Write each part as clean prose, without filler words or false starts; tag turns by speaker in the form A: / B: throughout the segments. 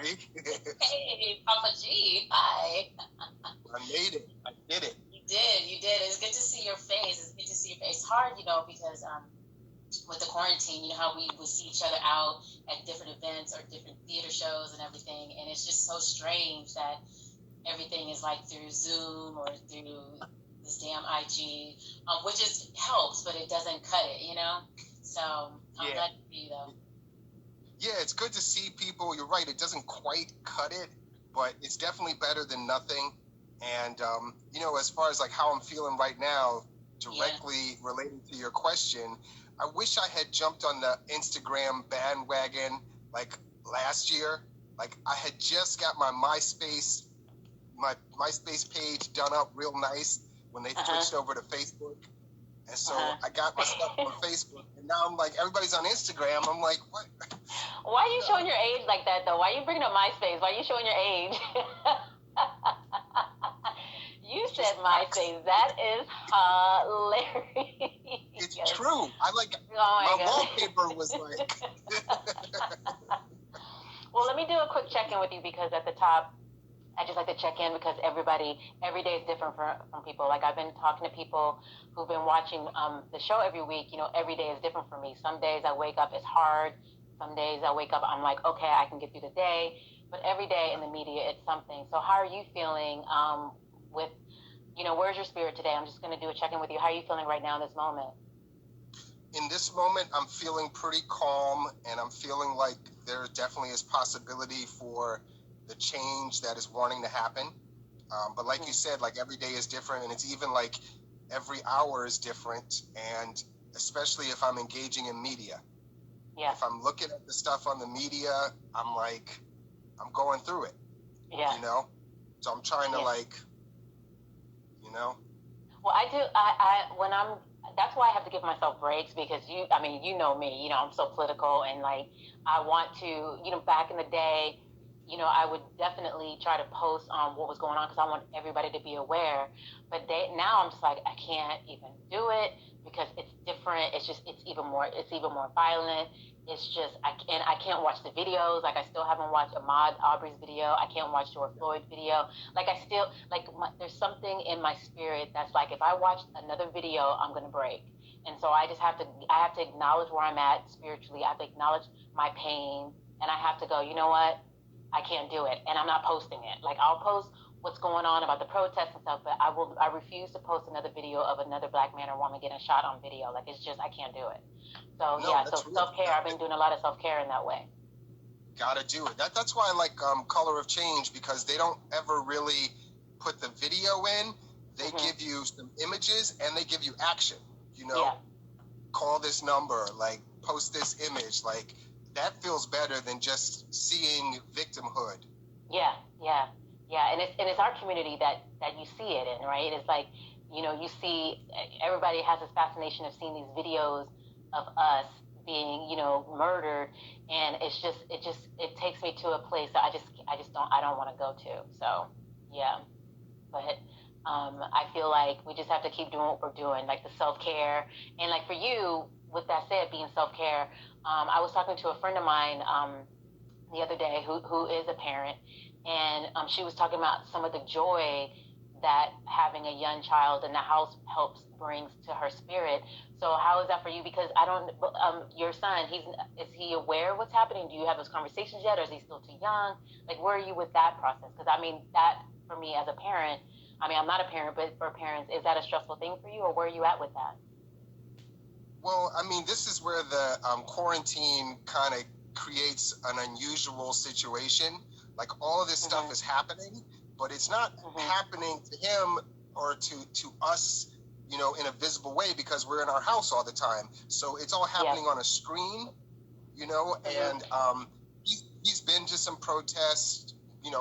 A: Hey, Papa G. Hi.
B: I made it. I did it.
A: You did. You did. It's good to see your face. It's good to see your face. It's hard, because with the quarantine, you know how we would see each other out at different events or different theater shows and everything, and it's just so strange that everything is like through Zoom or through this damn IG, which is helps, but it doesn't cut it. So I'm glad to see you though.
B: Yeah, it's good to see people. You're right. It doesn't quite cut it, but it's definitely better than nothing. And, as far as like how I'm feeling right now, directly related to your question, I wish I had jumped on the Instagram bandwagon like last year. Like I had just got my MySpace page done up real nice when they switched over to Facebook. And so I got my stuff on Facebook, and now I'm like, everybody's on Instagram. I'm like, what?
A: Why are you showing your age like that, though? Why are you bringing up MySpace? Why are you showing your age? You said MySpace. That is hilarious.
B: It's true. My wallpaper was like.
A: Well, let me do a quick check-in with you because at the top, I just like to check in because every day is different from people. Like I've been talking to people who've been watching the show every week. Every day is different for me. Some days I wake up, it's hard. Some days I wake up, I'm like, okay, I can get through the day. But every day in the media, it's something. So how are you feeling with, where's your spirit today? I'm just going to do a check-in with you. How are you feeling right now in this moment?
B: In this moment, I'm feeling pretty calm, and I'm feeling like there definitely is possibility for the change that is wanting to happen. But like you said, like every day is different, and it's even like every hour is different, and especially if I'm engaging in media.
A: Yeah.
B: If I'm looking at the stuff on the media, I'm going through it.
A: Yeah.
B: So I'm trying to
A: Well, I do. That's why I have to give myself breaks because you know me, I'm so political and like I want to, back in the day, I would definitely try to post on what was going on because I want everybody to be aware. But now I'm just like, I can't even do it because it's different. It's even more violent. It's just, I can't watch the videos. Like I still haven't watched Ahmaud Arbery's video. I can't watch George Floyd's video. Like I still, there's something in my spirit that's like, if I watch another video, I'm going to break. And so I have to acknowledge where I'm at spiritually. I have to acknowledge my pain. And I have to go, you know what? I can't do it. And I'm not posting it. Like I'll post what's going on about the protests and stuff, but I refuse to post another video of another black man or woman getting shot on video. Like it's just, I can't do it. So so self-care, I've been doing a lot of self-care in that way.
B: Gotta do it. That's why I like Color of Change because they don't ever really put the video in. They give you some images and they give you action, Call this number, like post this image, like that feels better than just seeing victimhood.
A: Yeah. And it's our community that you see it in, right? It's like, you see everybody has this fascination of seeing these videos of us being, murdered, and it takes me to a place that I don't want to go to. So, yeah. But I feel like we just have to keep doing what we're doing, like the self-care. And like for you, with that said, being self-care, I was talking to a friend of mine the other day who is a parent, and she was talking about some of the joy that having a young child in the house brings to her spirit. So how is that for you? Because I don't, your son, is he aware of what's happening? Do you have those conversations yet, or is he still too young? Like, where are you with that process? Because that for me as a parent, I'm not a parent, but for parents, is that a stressful thing for you, or where are you at with that?
B: Well, this is where the quarantine kind of creates an unusual situation. Like all of this stuff is happening, but it's not happening to him or to us, in a visible way because we're in our house all the time. So it's all happening on a screen, and he's been to some protests,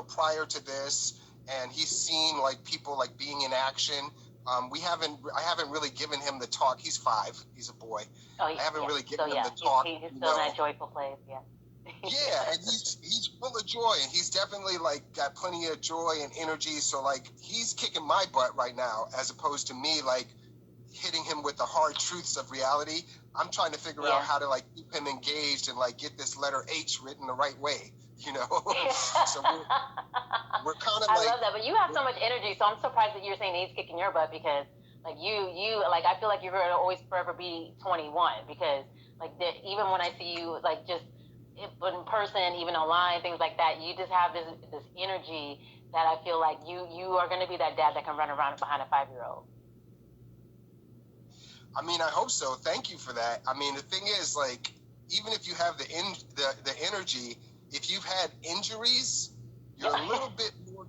B: prior to this, and he's seen like people like being in action. I haven't really given him the talk. He's 5. He's a boy.
A: Oh,
B: I haven't really given him the talk.
A: He's still in that joyful place, yeah.
B: Yeah, and he's full of joy, and he's definitely like got plenty of joy and energy. So like he's kicking my butt right now, as opposed to me like hitting him with the hard truths of reality. I'm trying to figure out how to like keep him engaged and like get this letter H written the right way. you know. So we're kind of
A: I
B: like,
A: love that, but you have so much energy, so I'm surprised that you're saying he's kicking your butt because like you like I feel like you're going to always forever be 21 because like even when I see you like just in person, even online, things like that, you just have this energy that I feel like you are going to be that dad that can run around behind a 5-year-old.
B: I mean, I hope so. Thank you for that. I mean, the thing is, like, even if you have the energy, if you've had injuries, you're a little bit more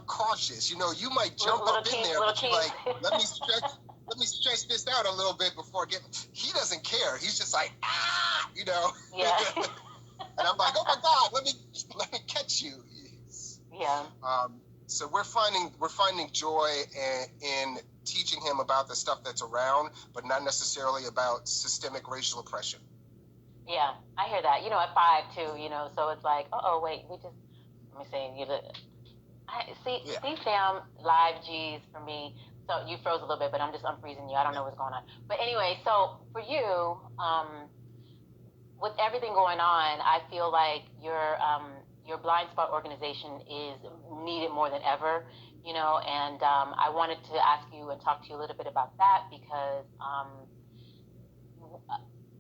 B: cautious. You know, you might jump up in there, but you're like, let me stretch this out a little bit before getting. He doesn't care. He's just like, you know.
A: Yeah.
B: And I'm like, oh my God, let me catch you.
A: Yeah.
B: So we're finding joy in teaching him about the stuff that's around, but not necessarily about systemic racial oppression.
A: Yeah, I hear that. You know, at 5 too. You know, so it's like, wait, let me see. See, Sam, live G's for me. So you froze a little bit, but I'm unfreezing you. I don't know what's going on. But anyway, so for you, with everything going on, I feel like your blind spot organization is needed more than ever, you know, and I wanted to ask you and talk to you a little bit about that because,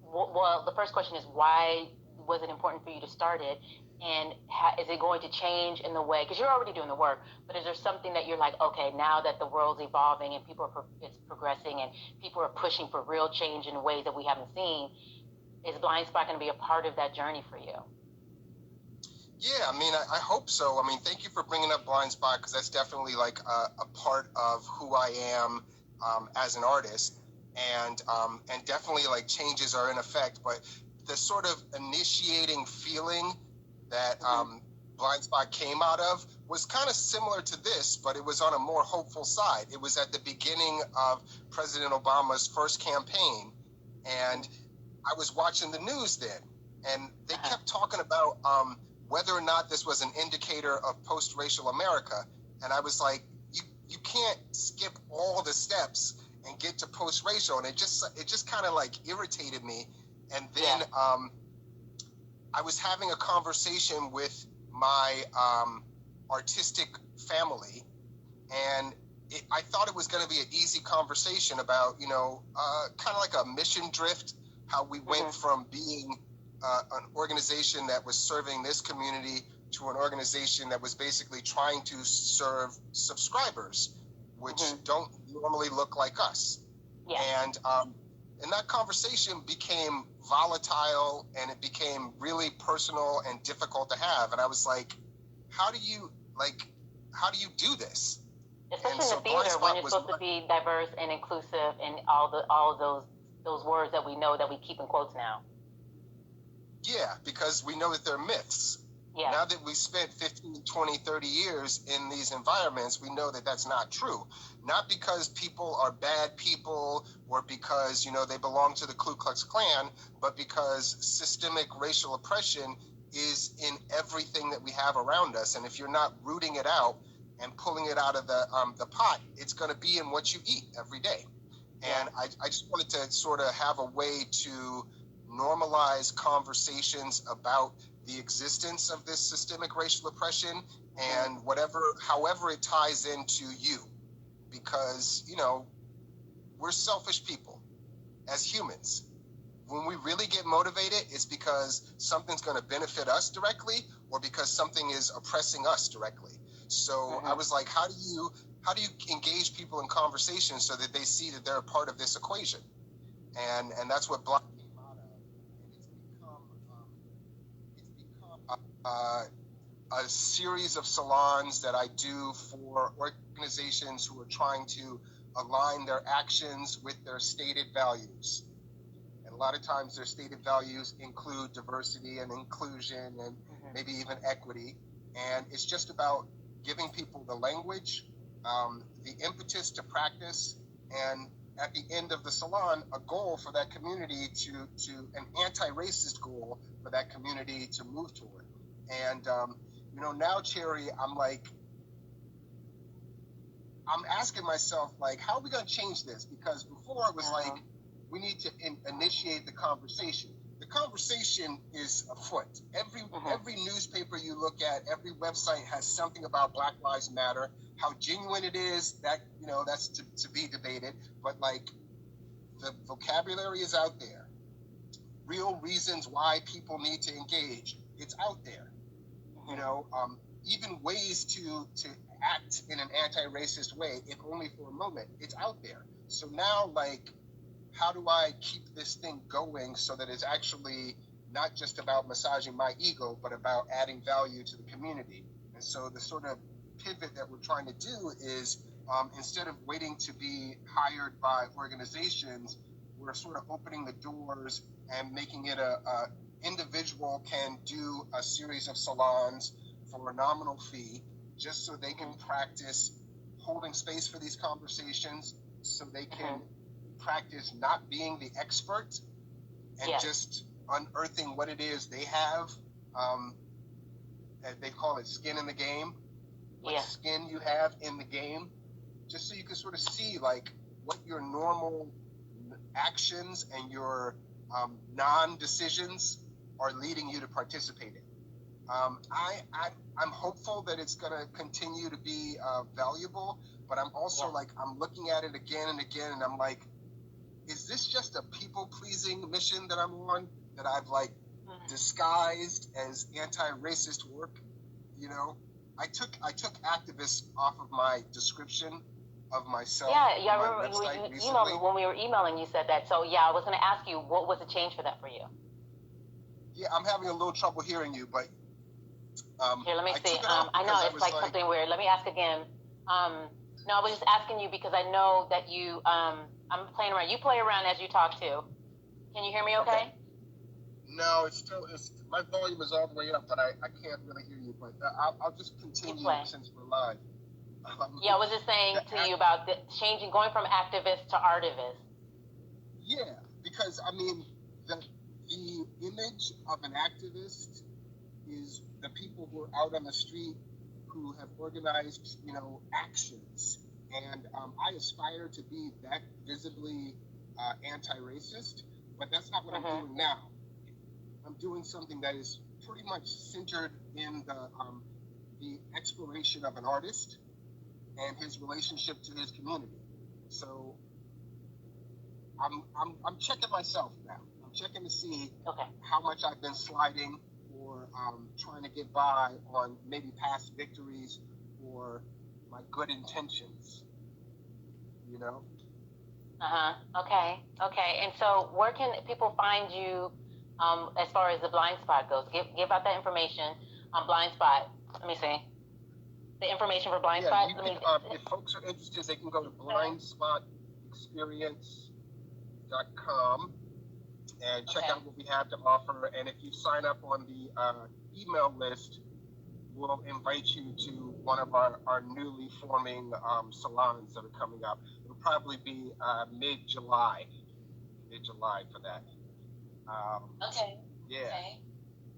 A: well, the first question is why was it important for you to start it? And is it going to change in the way, because you're already doing the work, but is there something that you're like, okay, now that the world's evolving and it's progressing and people are pushing for real change in ways that we haven't seen, is Blind Spot going to be a part of that journey for you?
B: Yeah, I mean, I hope so. I mean, thank you for bringing up Blind Spot because that's definitely like a part of who I am as an artist, and definitely like changes are in effect. But the sort of initiating feeling that Blind Spot came out of was kind of similar to this, but it was on a more hopeful side. It was at the beginning of President Obama's first campaign, and I was watching the news then, and they kept talking about whether or not this was an indicator of post-racial America. And I was like, you can't skip all the steps and get to post-racial. And it just kind of like irritated me. And then I was having a conversation with my artistic family, and I thought it was going to be an easy conversation about, you know, kind of like a mission drift, how we went from being an organization that was serving this community to an organization that was basically trying to serve subscribers, which don't normally look like us. Yeah. And that conversation became volatile and it became really personal and difficult to have. And I was like, how do you do this?
A: Especially in the theater when you're supposed to be diverse and inclusive and all of those words that we know that we keep in quotes now.
B: Yeah, because we know that they're myths. Yeah. Now that we spent 15, 20, 30 years in these environments, we know that that's not true. Not because people are bad people or because, you know, they belong to the Ku Klux Klan, but because systemic racial oppression is in everything that we have around us. And if you're not rooting it out and pulling it out of the pot, it's going to be in what you eat every day. And I just wanted to sort of have a way to normalize conversations about the existence of this systemic racial oppression and however it ties into you, because, you know, we're selfish people as humans. When we really get motivated, it's because something's going to benefit us directly or because something is oppressing us directly. So I was like, how do you engage people in conversation so that they see that they're a part of this equation? And that's what Blind came out of. And it's become a series of salons that I do for organizations who are trying to align their actions with their stated values. And a lot of times their stated values include diversity and inclusion and maybe even equity. And it's just about giving people the language, the impetus to practice, and at the end of the salon, a goal for that community to an anti-racist goal for that community to move toward. And, you know, now, Cherry, I'm asking myself, like, how are we going to change this? Because before it was like, we need to initiate the conversation. the conversation is afoot. Every newspaper you look at, every website has something about Black Lives Matter. How genuine it is, that that's to be debated. But like, the vocabulary is out there. Real reasons why people need to engage, it's out there. Even ways to act in an anti-racist way, if only for a moment, it's out there. So now, like, how do I keep this thing going so that it's actually not just about massaging my ego, but about adding value to the community? And so the sort of pivot that we're trying to do is, instead of waiting to be hired by organizations, we're sort of opening the doors and making it a individual can do a series of salons for a nominal fee, just so they can practice holding space for these conversations, so they can practice not being the expert and just unearthing what it is they have. They call it skin in the game. What skin you have in the game, just so you can sort of see like what your normal actions and your non-decisions are leading you to participate in. I'm hopeful that it's going to continue to be valuable, but I'm also like, I'm looking at it again and again, and I'm like, is this just a people-pleasing mission that I'm on, that I've like disguised as anti-racist work? I took activists off of my description of myself.
A: I remember you emailed when we were emailing. You said that. So I was going to ask you, what was the change for that for you?
B: Yeah, I'm having a little trouble hearing you, but
A: here, let me see. I know it's like something weird. Let me ask again. No, I was just asking you because I know that you. I'm playing around. You play around as you talk too. Can you hear me? Okay.
B: No, it's my volume is all the way up, but I can't really hear you. But I'll just continue since we're live.
A: I was just saying to you about the changing, going from activist to artivist.
B: Yeah, because I mean, the image of an activist is the people who are out on the street who have organized, actions. And I aspire to be that visibly anti-racist, but that's not what I'm doing now. I'm doing something that is pretty much centered in the exploration of an artist and his relationship to his community. So I'm checking myself now. I'm checking to see how much I've been sliding, or trying to get by on maybe past victories or my good intentions.
A: Okay. And so, where can people find you as far as the Blind Spot goes? Give out that information on Blind Spot. Let me see. The information for Blind Spot?
B: If folks are interested, they can go to blindspotexperience.com and check out what we have to offer. And if you sign up on the email list, we'll invite you to one of our newly forming salons that are coming up. It'll probably be mid-July for that. Yeah.
C: Okay.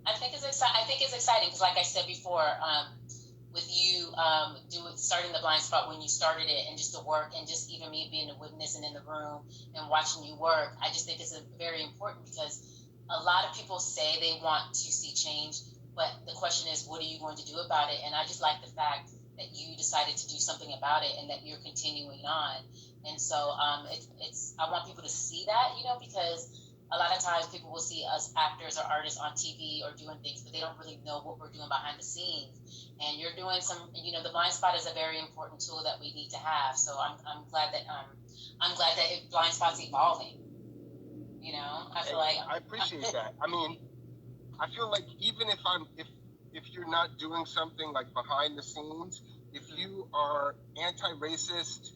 C: I think it's exciting because, like I said before, with you starting the Blind Spot when you started it, and just the work, and just even me being a witness and in the room and watching you work, I just think it's very important, because a lot of people say they want to see change, but the question is, what are you going to do about it? And I just like the fact that you decided to do something about it, and that you're continuing on. And so I want people to see that, because a lot of times people will see us actors or artists on TV or doing things, but they don't really know what we're doing behind the scenes. And you're doing the Blind Spot is a very important tool that we need to have. So I'm glad that Blind Spot's evolving. I feel like
B: I appreciate that. I mean, I feel like even if you're not doing something like behind the scenes, if you are anti-racist,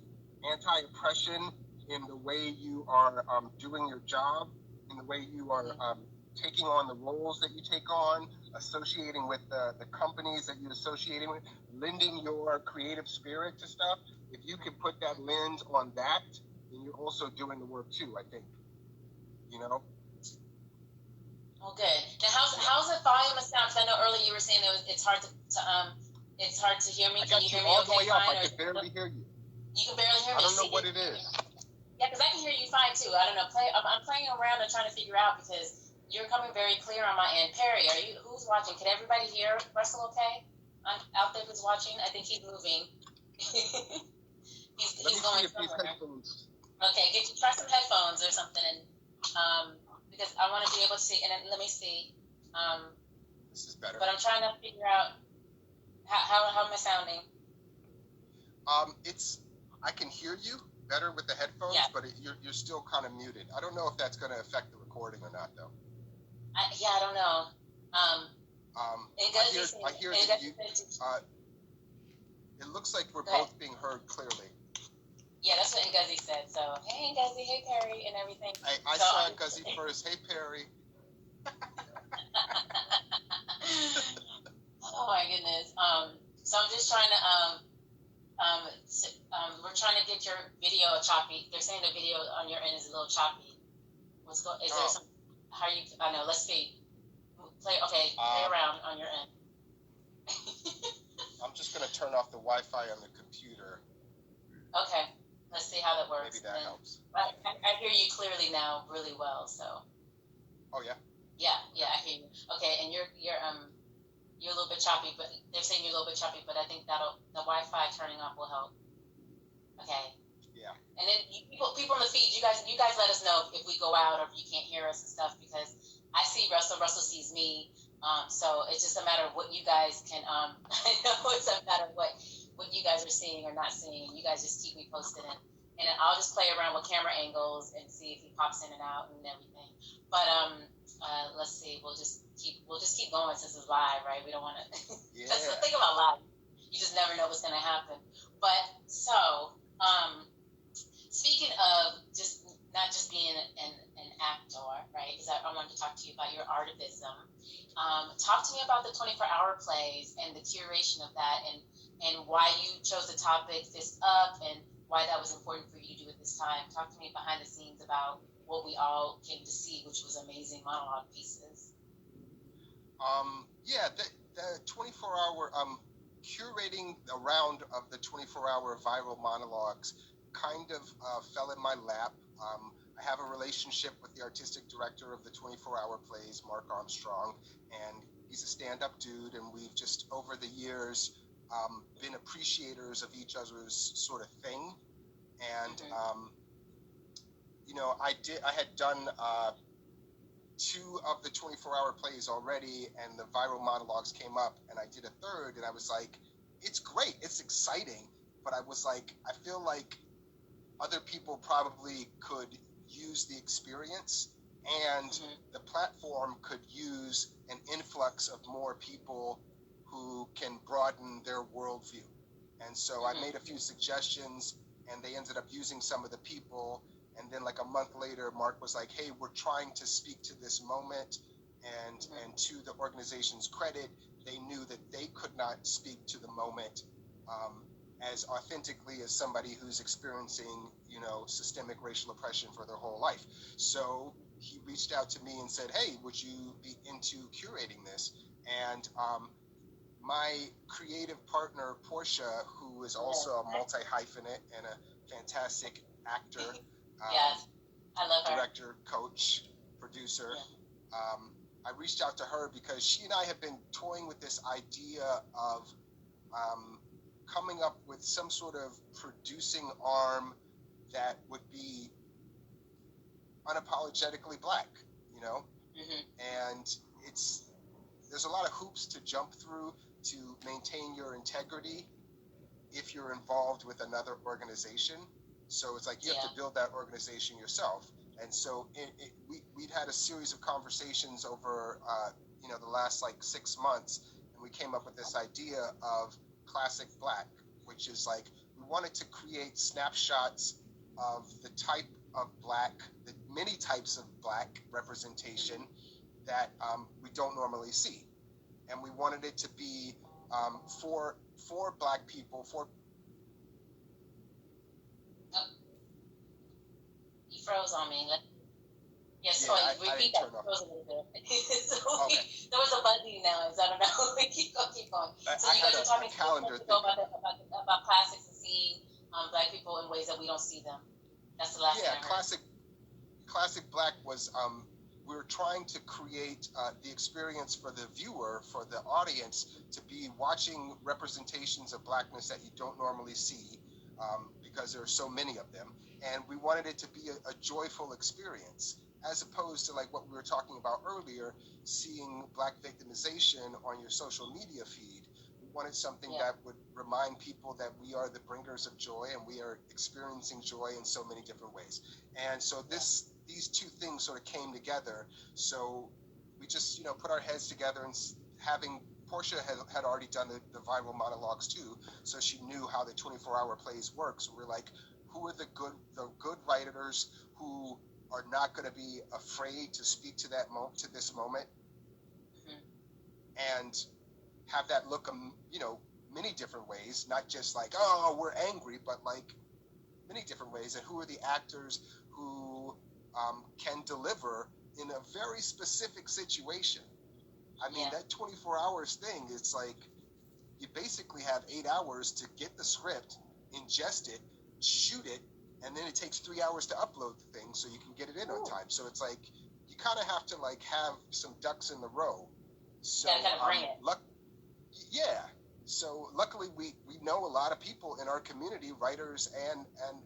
B: anti-oppression in the way you are doing your job, in the way you are taking on the roles that you take on, associating with the companies that you're associating with, lending your creative spirit to stuff, if you can put that lens on that, then you're also doing the work too, I think.
C: Oh, good. Now, how's the volume of sound? Because I know earlier you were saying it's hard to hear me. Can you hear me okay? Fine.
B: I can barely hear you.
C: You can barely hear me.
B: I don't know what it is.
C: Yeah, because I can hear you fine too. I don't know. I'm playing around and trying to figure out, because You're coming very clear on my end. Perry, who's watching? Can everybody hear Russell okay? Out there who's watching? I think he's moving. he's going somewhere. Okay, try some headphones or something, and because I want to be able to see. And then, let me see.
B: This is better.
C: But I'm trying to figure out how am I sounding?
B: I can hear you better with the headphones, yeah. But you're still kind of muted. I don't know if that's going to affect the recording or not, though.
C: I don't know.
B: I hear that you. It looks like we're both being heard clearly.
C: Yeah, that's what Ngozi said. So, hey Ngozi, hey Perry, and everything.
B: I saw Ngozi first. Hey Perry.
C: Oh my goodness. So I'm just trying to we're trying to get your video choppy. They're saying the video on your end is a little choppy. Is there some? How you? I know. Let's see. Play around on your end.
B: I'm just gonna turn off the Wi-Fi on the computer.
C: Okay. Let's see how that works.
B: Maybe that helps.
C: I hear you clearly now, really well. So.
B: Oh yeah.
C: Yeah, I hear you. Okay, and you're a little bit choppy, but they're saying you're a little bit choppy, but I think the Wi-Fi turning off will help. Okay.
B: Yeah.
C: And then people in the feed, you guys let us know if we go out or if you can't hear us and stuff, because I see Russell sees me. So it's just a matter of what you guys can. I know it's a matter of what you guys are seeing or not seeing. You guys just keep me posted, and I'll just play around with camera angles and see if he pops in and out and everything. But let's see. We'll just keep going since it's live, right? We don't want to. Yeah. That's the thing about live. You just never know what's going to happen. But so, speaking of not just being an actor, right? Because I wanted to talk to you about your artivism. Talk to me about the 24-hour plays and the curation of that, and why you chose the topic Fist Up, and why that was important for you to do at this time. Talk to me behind the scenes about what we all came to see, which was amazing monologue pieces.
B: Yeah, the 24-hour, curating a round of the 24-hour viral monologues kind of fell in my lap. I have a relationship with the artistic director of the 24-hour plays, Mark Armstrong, and he's a stand-up dude, and we've just, over the years, been appreciators of each other's sort of thing. And, you know, I had done 2 of the 24-hour plays already, and the viral monologues came up, and I did a 3rd, and I was like, it's great, it's exciting, but I was like, I feel like other people probably could use the experience, and the platform could use an influx of more people who can broaden their worldview. And so I made a few suggestions, and they ended up using some of the people. And then like a month later, Mark was like, hey, we're trying to speak to this moment. And to the organization's credit, they knew that they could not speak to the moment as authentically as somebody who's experiencing, you know, systemic racial oppression for their whole life. So he reached out to me and said, hey, would you be into curating this? And my creative partner, Portia, who is also a multi-hyphenate and a fantastic actor,
C: yes, I love her.
B: Director, coach, producer. I reached out to her because she and I have been toying with this idea of coming up with some sort of producing arm that would be unapologetically Black, you know? And there's a lot of hoops to jump through to maintain your integrity if you're involved with another organization. So it's like you have to build that organization yourself. And so we'd had a series of conversations over, you know, the last like 6 months, and we came up with this idea of Classic Black, which is like we wanted to create snapshots of the type of Black, the many types of Black representation that we don't normally see. And we wanted it to be for Black people, for...
C: You froze on me. Yes, repeat that. Froze a little bit. There was a buzzy noise. I don't know. keep going. So you guys are talking about classics and seeing Black people in ways that we don't see them. That's the last thing I heard.
B: Classic Black was we're trying to create the experience for the viewer, for the audience, to be watching representations of Blackness that you don't normally see, because there are so many of them. And we wanted it to be a joyful experience, as opposed to like what we were talking about earlier, seeing Black victimization on your social media feed. We wanted something that would remind people that we are the bringers of joy, and we are experiencing joy in so many different ways. And so these two things sort of came together. So we just, put our heads together, and having Portia had already done the viral monologues too, so she knew how the 24-hour plays work. So we're like, who are the good writers who are not going to be afraid to speak to this moment, and have that look, many different ways, not just like, oh, we're angry, but like many different ways. And who are the actors who can deliver in a very specific situation? I mean, that 24 hours thing, it's like you basically have 8 hours to get the script, ingest it, shoot it, and then it takes 3 hours to upload the thing so you can get it in on time. So it's like you kind of have to like have some ducks in the row. So
C: kind of bring it.
B: So luckily we know a lot of people in our community, writers and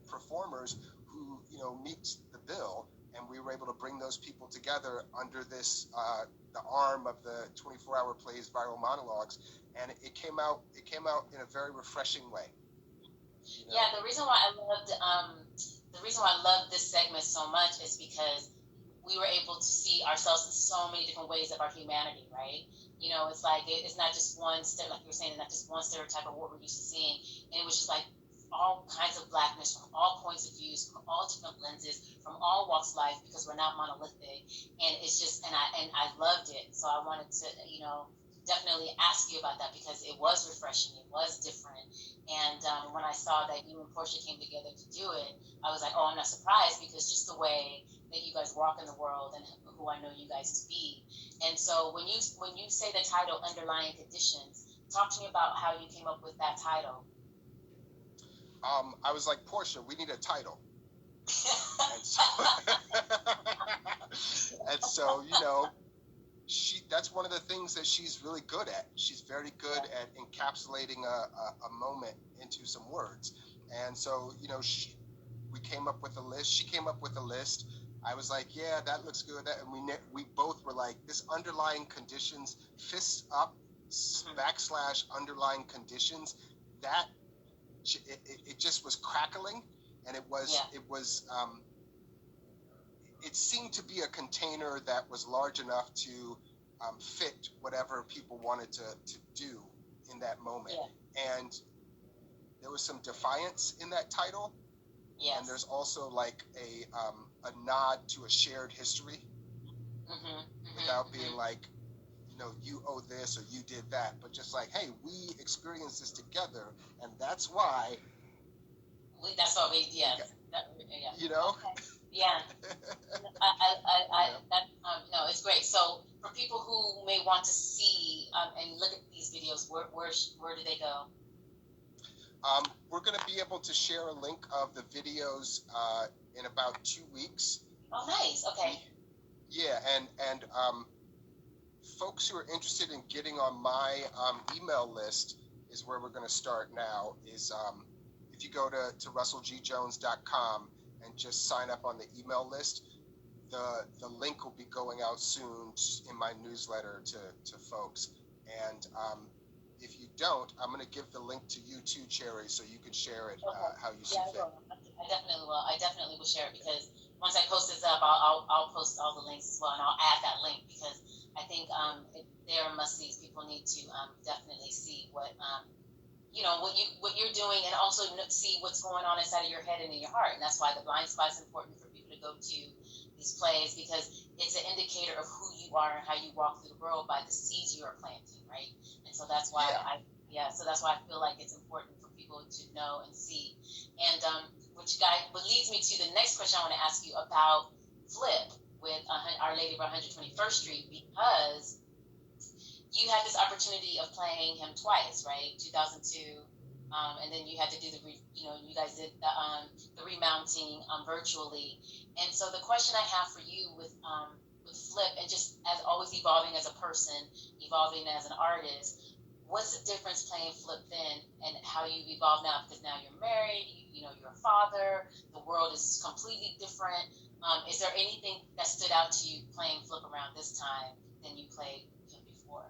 B: performers, who meet the bill, and we were able to bring those people together under this the arm of the 24-hour plays viral monologues, and it came out in a very refreshing way.
C: Yeah, the reason why I loved this segment so much is because we were able to see ourselves in so many different ways of our humanity, right? It's like it's not just one like you were saying, not just one stereotype of what we're used to seeing, and it was just like all kinds of Blackness from all points of views, from all different lenses, from all walks of life, because we're not monolithic. And it's just, and I loved it. So I wanted to, definitely ask you about that, because it was refreshing, it was different. And when I saw that you and Portia came together to do it, I was like, oh, I'm not surprised, because just the way that you guys walk in the world and who I know you guys to be. And so when you say the title, Underlying Conditions, talk to me about how you came up with that title.
B: I was like, Portia, we need a title. and so that's one of the things that she's really good at. She's very good at encapsulating a moment into some words. And so, we came up with a list. She came up with a list. I was like, yeah, that looks good. And we both were like, this underlying conditions, fists up, / underlying conditions, that it just was crackling, and it seemed to be a container that was large enough to fit whatever people wanted to do in that moment. And there was some defiance in that title.
C: Yes.
B: And there's also like a nod to a shared history, without being like, you owe this or you did that, but just like, hey, we experienced this together, and that's why.
C: That's what we, yes.
B: Okay.
C: Okay. Yeah. No, it's great. So for people who may want to see and look at these videos, where do they go?
B: We're going to be able to share a link of the videos in about 2 weeks.
C: Oh, nice. Okay.
B: Yeah, and folks who are interested in getting on my email list is where we're going to start now. Is if you go to russellgjones.com and just sign up on the email list, the link will be going out soon in my newsletter to folks. And if you don't, I'm going to give the link to you too, Cherry, so you can share it how you see fit.
C: I definitely will. I definitely will share it, because once I post this up, I'll post all the links as well, and I'll add that link, because I think they're must-sees. People need to definitely see what what you're doing, and also see what's going on inside of your head and in your heart. And that's why the blind spot is important for people to go to these plays, because it's an indicator of who you are and how you walk through the world by the seeds you are planting, right? And so that's why so that's why I feel like it's important for people to know and see. And which leads me to the next question I want to ask you about Flip with Our Lady of 121st Street, because you had this opportunity of playing him twice, right? 2002, and then you had to do you guys did the remounting virtually. And so the question I have for you with Flip, and just as always evolving as a person, evolving as an artist, what's the difference playing Flip then and how you've evolved now? Because now you're married, you know, you're a father, the world is completely different. Is there anything that stood out to you playing Flip around this time than you played him before?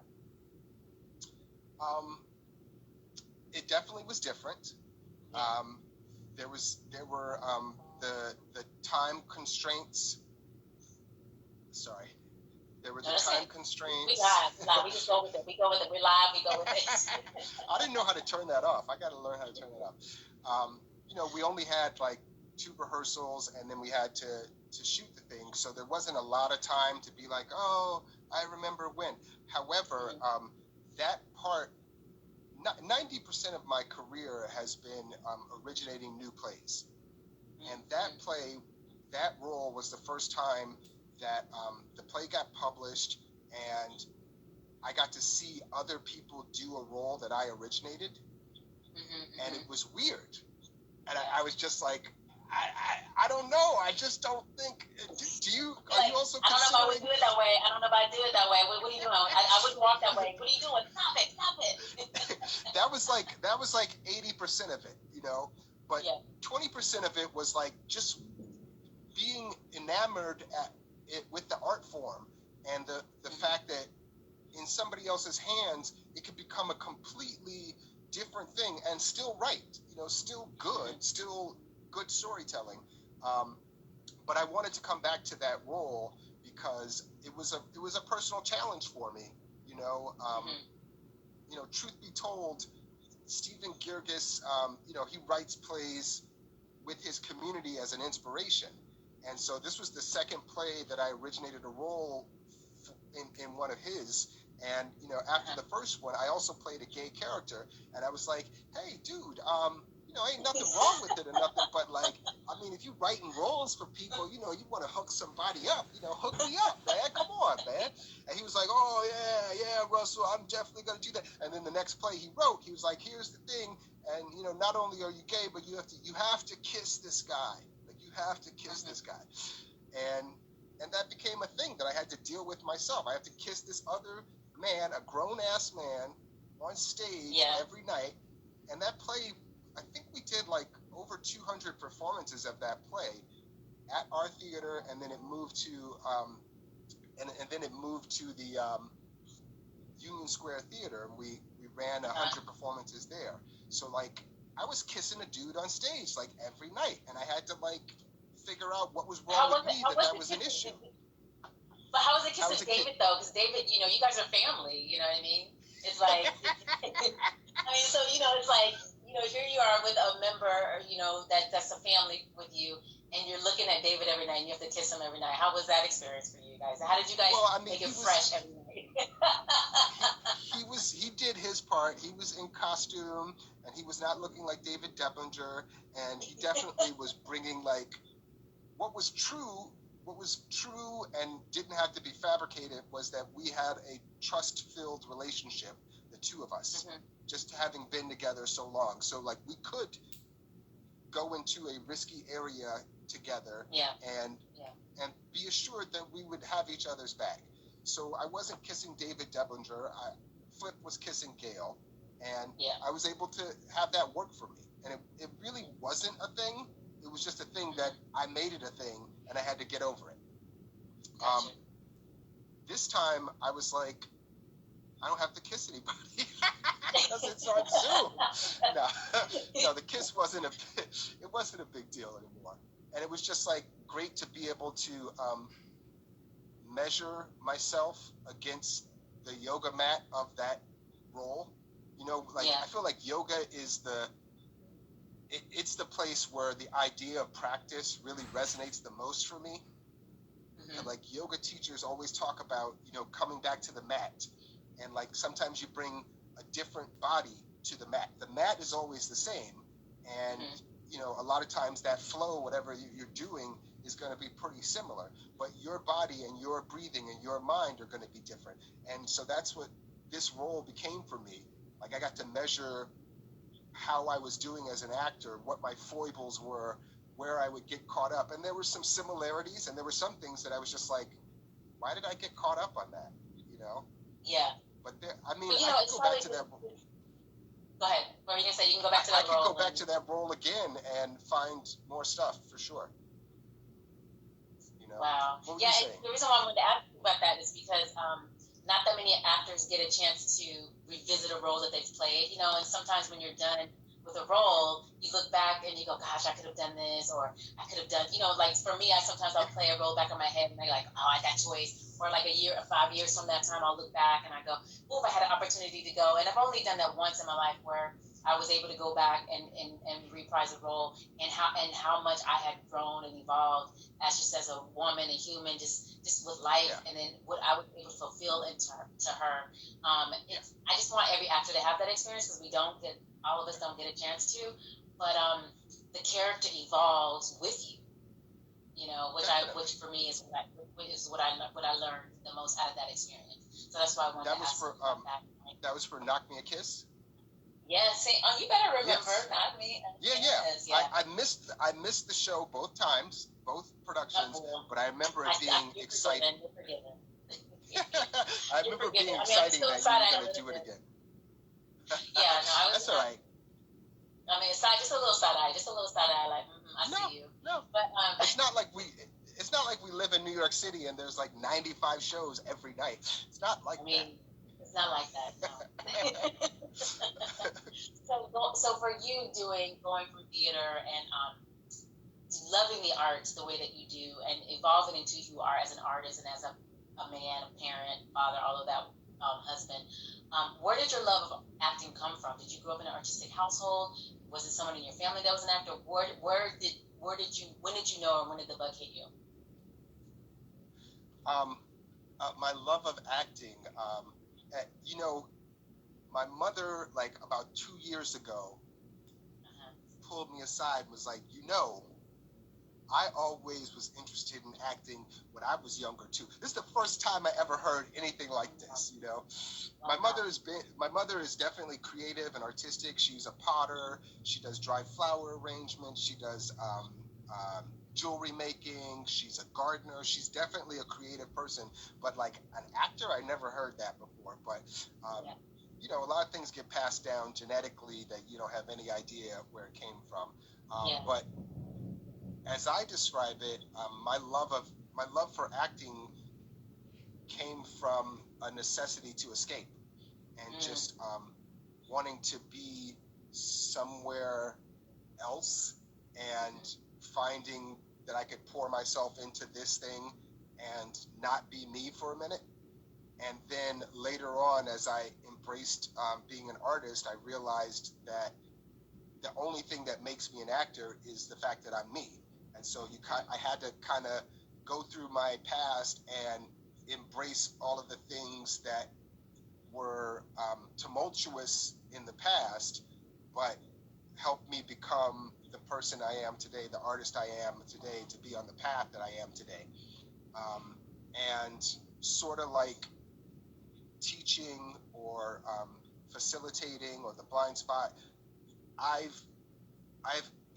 B: It definitely was different.
C: Yeah.
B: There were the time constraints. Sorry, there were the time constraints.
C: We live. Nah, we just go with it. We go with it. We're live. We go with it.
B: I didn't know how to turn that off. I got to learn how to turn that off. You know, we only had like 2 rehearsals, and then we had to shoot the thing, so there wasn't a lot of time to be like, oh, I remember when. However, that part, 90% of my career has been originating new plays, and that play, that role was the first time that the play got published, and I got to see other people do a role that I originated, and it was weird, and I was just like, I don't know. I just don't think. Do you? Are you also?
C: I don't know if I would do it that way. I don't know if I do it that way. What are you doing? I wouldn't walk that way. What are you doing? Stop it! Stop it!
B: that was like 80% of it, you know. But 20% of it was like just being enamored at it with the art form, and the fact that in somebody else's hands it could become a completely different thing and still right, you know, still good, still good storytelling. But I wanted to come back to that role because it was a personal challenge for me, you know. You know, truth be told, Stephen Girgis, you know, he writes plays with his community as an inspiration, and so this was the second play that I originated a role in one of his. And you know, after the first one, I also played a gay character, and I was like, hey, dude, you know, ain't nothing wrong with it or nothing, but like, I mean, if you writing roles for people, you know, you want to hook somebody up, you know, hook me up, man, come on, man. And he was like, oh, yeah, Russell, I'm definitely going to do that. And then the next play he wrote, he was like, here's the thing, and, you know, not only are you gay, but you have to kiss this guy. Like, you have to kiss this guy. And that became a thing that I had to deal with myself. I have to kiss this other man, a grown-ass man, on stage every night. And that play, I think we did like over 200 performances of that play at our theater, and then it moved to and then it moved to the Union Square Theater, and we ran 100 performances there. So like, I was kissing a dude on stage like every night, and I had to like figure out what was wrong with me that was an issue.
C: But how was it kissing David though? Because David, you know, you guys are family. You know what I mean? It's like, I mean, so you know, it's like, you know, here you are with a member, you know, that's a family with you, and you're looking at David every night, and you have to kiss him every night. How was that experience for you guys? How did you guys make it fresh every night?
B: He did his part. He was in costume, and he was not looking like David Deplinger, and he definitely was bringing like what was true and didn't have to be fabricated was that we had a trust-filled relationship, the two of us, just having been together so long. So like, we could go into a risky area together and be assured that we would have each other's back. So I wasn't kissing David Deplinger. Flip was kissing Gail, and I was able to have that work for me. And it really wasn't a thing. It was just a thing that I made it a thing, and I had to get over it. This time, I was like, I don't have to kiss anybody because it's on Zoom. No, the kiss wasn't a big deal anymore. And it was just like great to be able to measure myself against the yoga mat of that role. You know, like I feel like yoga is it's the place where the idea of practice really resonates the most for me. And like, yoga teachers always talk about, you know, coming back to the mat, and like sometimes you bring a different body to the mat. The mat is always the same, and you know, a lot of times that flow, whatever you're doing, is going to be pretty similar, but your body and your breathing and your mind are going to be different. And so that's what this role became for me. Like, I got to measure how I was doing as an actor, what my foibles were, where I would get caught up. And there were some similarities, and there were some things that I was just like, why did I get caught up on that? You know?
C: Yeah.
B: But there, I mean,
C: But, you
B: I
C: know,
B: could
C: it's
B: go
C: probably
B: back to that.
C: Go ahead. What were you gonna say? You can go back to
B: I
C: that
B: could
C: role.
B: go back to that role again and find more stuff for sure. You know?
C: Wow.
B: What were
C: Yeah,
B: you
C: and
B: saying?
C: the reason why I wanted to ask you about that is because not that many actors get a chance to revisit a role that they've played, you know, and sometimes when you're done with a role, you look back and you go, gosh, I could have done this, or I could have done, you know, like for me, I'll play a role back in my head and I'm like, oh, I got choice. Or like a year or 5 years from that time, I'll look back and I go, oh, if I had an opportunity to go. And I've only done that once in my life where I was able to go back and reprise a role, and how much I had grown and evolved as a woman, a human, just with life,
B: Yeah.
C: and then what I was able to fulfill to her. I just want every actor to have that experience because all of us don't get a chance to, but the character evolves with you, you know, which for me is what I learned the most out of that experience. So that's why I wanted to ask about that.
B: That was for Knock Me a Kiss.
C: Yes, you better remember.
B: Yes.
C: Not me.
B: Yeah. I missed the show both times, both productions, but I remember it being exciting.
C: You're forgiven.
B: I remember it being exciting that you were going to do it again.
C: Yeah, no,
B: That's all right.
C: I mean, just a little side eye, like, I see you.
B: No,
C: but
B: it's not like we live in New York City and there's like 95 shows every night. It's not like that.
C: It's not like that. No. So for you going from theater and loving the arts the way that you do, and evolving into who you are as an artist and as a man, a parent, father, all of that, husband. Where did your love of acting come from? Did you grow up in an artistic household? Was it someone in your family that was an actor? When did you know, or when did the bug hit you?
B: My love of acting, you know, my mother, like about 2 years ago, pulled me aside and was like, you know, I always was interested in acting when I was younger too. This is the first time I ever heard anything like this, you know. My mother is definitely creative and artistic. She's a potter. She does dry flower arrangements. She does jewelry making. She's a gardener. She's definitely a creative person. But like an actor, I never heard that before. But you know, a lot of things get passed down genetically that you don't have any idea where it came from. But as I describe it, my love for acting came from a necessity to escape, and just wanting to be somewhere else, and finding that I could pour myself into this thing and not be me for a minute. And then later on, as I embraced being an artist, I realized that the only thing that makes me an actor is the fact that I'm me. And so I had to kind of go through my past and embrace all of the things that were tumultuous in the past, but helped me become the person I am today, the artist I am today, to be on the path that I am today. And sort of like teaching or facilitating or the blind spot, I've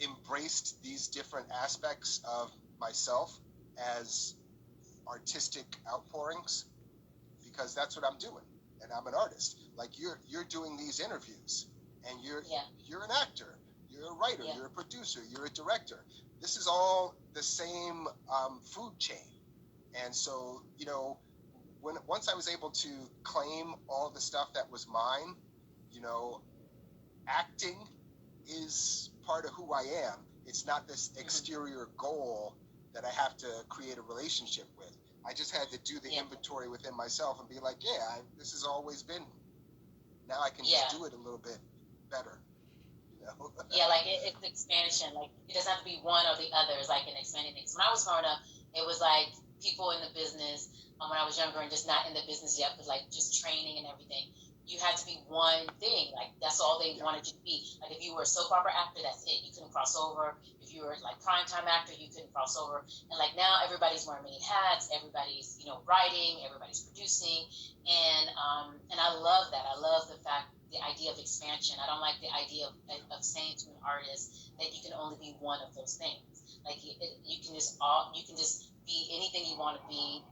B: embraced these different aspects of myself as artistic outpourings, because that's what I'm doing, and I'm an artist. Like you're doing these interviews, and you're an actor, you're a writer, you're a producer, you're a director. This is all the same food chain. And so, you know, once I was able to claim all the stuff that was mine, you know, acting is part of who I am. It's not this exterior goal that I have to create a relationship with. I just had to do the inventory within myself and be like, this has always been me. Now I can just do it a little bit better. You know?
C: Like it's expansion. Like it doesn't have to be one or the other. It's like an expanding thing. So when I was growing up, it was like people in the business, when I was younger and just not in the business yet, but like just training and everything. You had to be one thing. Like that's all they wanted you to be. Like if you were a soap opera actor, that's it. You couldn't cross over. If you were like primetime actor, you couldn't cross over. And like now everybody's wearing many hats. Everybody's, you know, writing. Everybody's producing. And I love that. I love the idea of expansion. I don't like the idea of saying to an artist that you can only be one of those things. Like you can just be anything you want to be,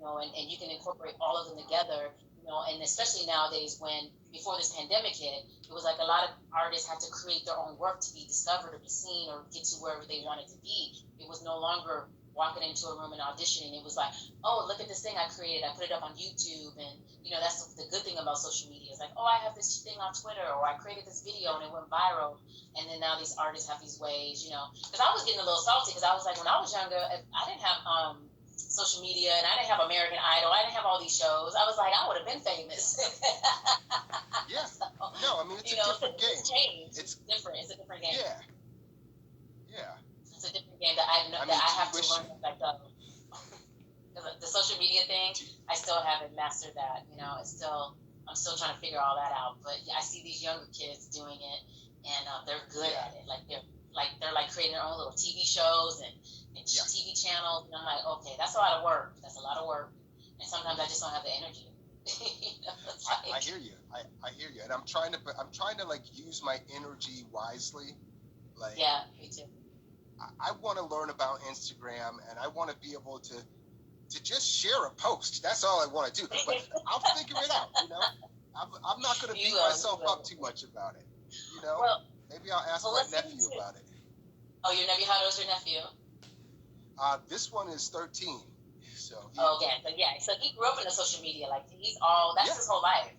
C: and you can incorporate all of them together, and especially nowadays when before this pandemic hit, it was like a lot of artists had to create their own work to be discovered or be seen or get to wherever they wanted to be. It was no longer walking into a room and auditioning. It was like, oh, look at this thing I created. I put it up on YouTube. And, that's the good thing about social media. It's like, oh, I have this thing on Twitter, or I created this video and it went viral. And then now these artists have these ways, because I was getting a little salty because I was like, when I was younger, I didn't have social media and I didn't have American Idol. I didn't have all these shows. I was like, I would have been famous.
B: Yeah.
C: So,
B: No, I mean, it's a different game.
C: It's different. It's a different game.
B: Yeah. Yeah.
C: It's a different game that I have to learn as I go. The social media thing, I still haven't mastered that. I'm still trying to figure all that out. But I see these younger kids doing it, and they're good at it. They're creating their own little TV shows and TV channels. And I'm like, okay, that's a lot of work. That's a lot of work. And sometimes I just don't have the energy.
B: I hear you. I hear you, and I'm trying to like use my energy wisely. Like,
C: yeah, me too.
B: I want to learn about Instagram, and I want to be able to just share a post. That's all I want to do. But I'll figure it out. I'm not going to beat myself up too much about it.
C: Well,
B: maybe I'll ask my nephew about it.
C: Oh, your nephew? How old is your nephew?
B: This one is 13. So
C: so he grew up in the social media. Like that's his whole life.